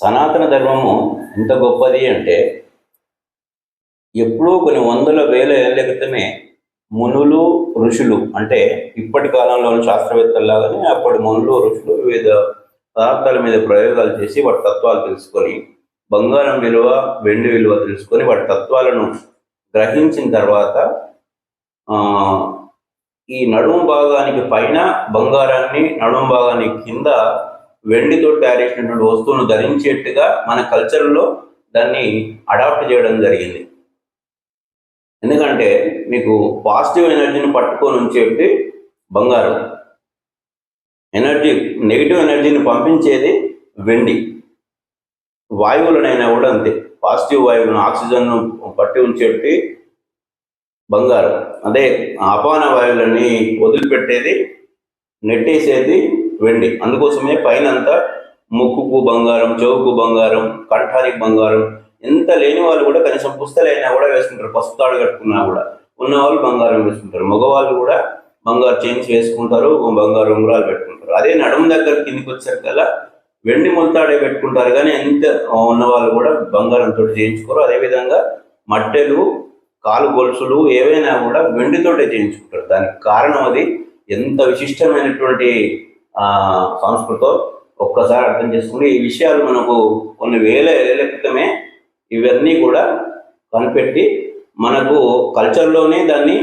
సనాతన ధర్మము ఎంత గొప్పది అంటే ఎప్పుడూ కొన్ని వందల వేల ఏళ్ల క్రితమే మునులు ఋషులు అంటే ఇప్పటి కాలంలోని శాస్త్రవేత్తల్లాగానే అప్పటి మునులు ఋషులు వివిధ పదార్థాల మీద ప్రయోగాలు చేసి వాటి తత్వాలు తెలుసుకొని బంగారం విలువ వెండి విలువ తెలుసుకొని వాటి తత్వాలను గ్రహించిన తర్వాత ఈ నడుము భాగానికి పైన బంగారాన్ని నడుము భాగానికి కింద వెండితో తయారు చేసినటువంటి వస్తువును ధరించేట్టుగా మన కల్చర్లో దాన్ని అడాప్ట్ చేయడం జరిగింది. ఎందుకంటే మీకు పాజిటివ్ ఎనర్జీని పట్టుకొని ఉంచేది బంగారం, నెగిటివ్ ఎనర్జీని పంపించేది వెండి. వాయువులనైనా కూడా అంతే, పాజిటివ్ వాయువులను ఆక్సిజన్ను పట్టి ఉంచేది బంగారం, అదే అపాన వాయువులని వదిలిపెట్టేది నెట్టేసేది వెండి. అందుకోసమే పైన అంతా ముక్కుకు బంగారం, చెవుకు బంగారం, కంఠానికి బంగారం. ఎంత లేని వాళ్ళు కూడా కనీసం పుస్తలైనా కూడా వేసుకుంటారు, పసుతాడు కట్టుకున్నా కూడా. ఉన్నవాళ్ళు బంగారం వేసుకుంటారు, మగవాళ్ళు కూడా బంగారు చైన్స్ వేసుకుంటారు, బంగారు ఉంగరాలు పెట్టుకుంటారు. అదే నడుము దగ్గర కిందికి వచ్చేసరికల్లా వెండి మొలతాడే పెట్టుకుంటారు, కానీ ఎంత ఉన్నవాళ్ళు కూడా బంగారంతో చేయించుకోరు. అదేవిధంగా మట్టెలు, కాలు గొలుసులు ఏవైనా కూడా వెండితోటే చేయించుకుంటారు. దానికి కారణం అది ఎంత విశిష్టమైనటువంటి సంస్కృతో ఒక్కసారి అర్థం చేసుకుంటే ఈ విషయాలు మనకు కొన్ని వేల ఏళ్ల క్రితమే ఇవన్నీ కూడా కనిపెట్టి మనకు కల్చర్లోనే దాన్ని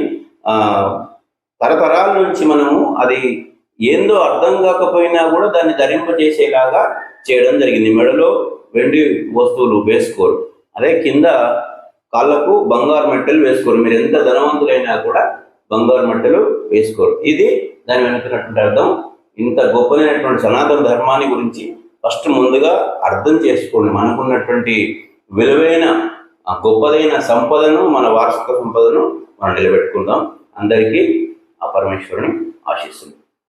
తరతరాల నుంచి మనము అది ఏందో అర్థం కాకపోయినా కూడా దాన్ని ధరింపజేసేలాగా చేయడం జరిగింది. మెడలో వెండి వస్తువులు వేసుకోరు, అదే కింద కాళ్ళకు బంగారు మెట్టెలు వేసుకోరు. మీరు ఎంత ధనవంతులైనా కూడా బంగారు మెట్టెలు వేసుకోరు. ఇది దాని వెనుకున్నటువంటి అర్థం. ఇంత గొప్పదైనటువంటి సనాతన ధర్మాన్ని గురించి ఫస్ట్ ముందుగా అర్థం చేసుకోండి. మనకున్నటువంటి విలువైన గొప్పదైన సంపదను, మన వారసత్వ సంపదను మనం నిలబెట్టుకుందాం. అందరికీ ఆ పరమేశ్వరుని ఆశిస్తుంది.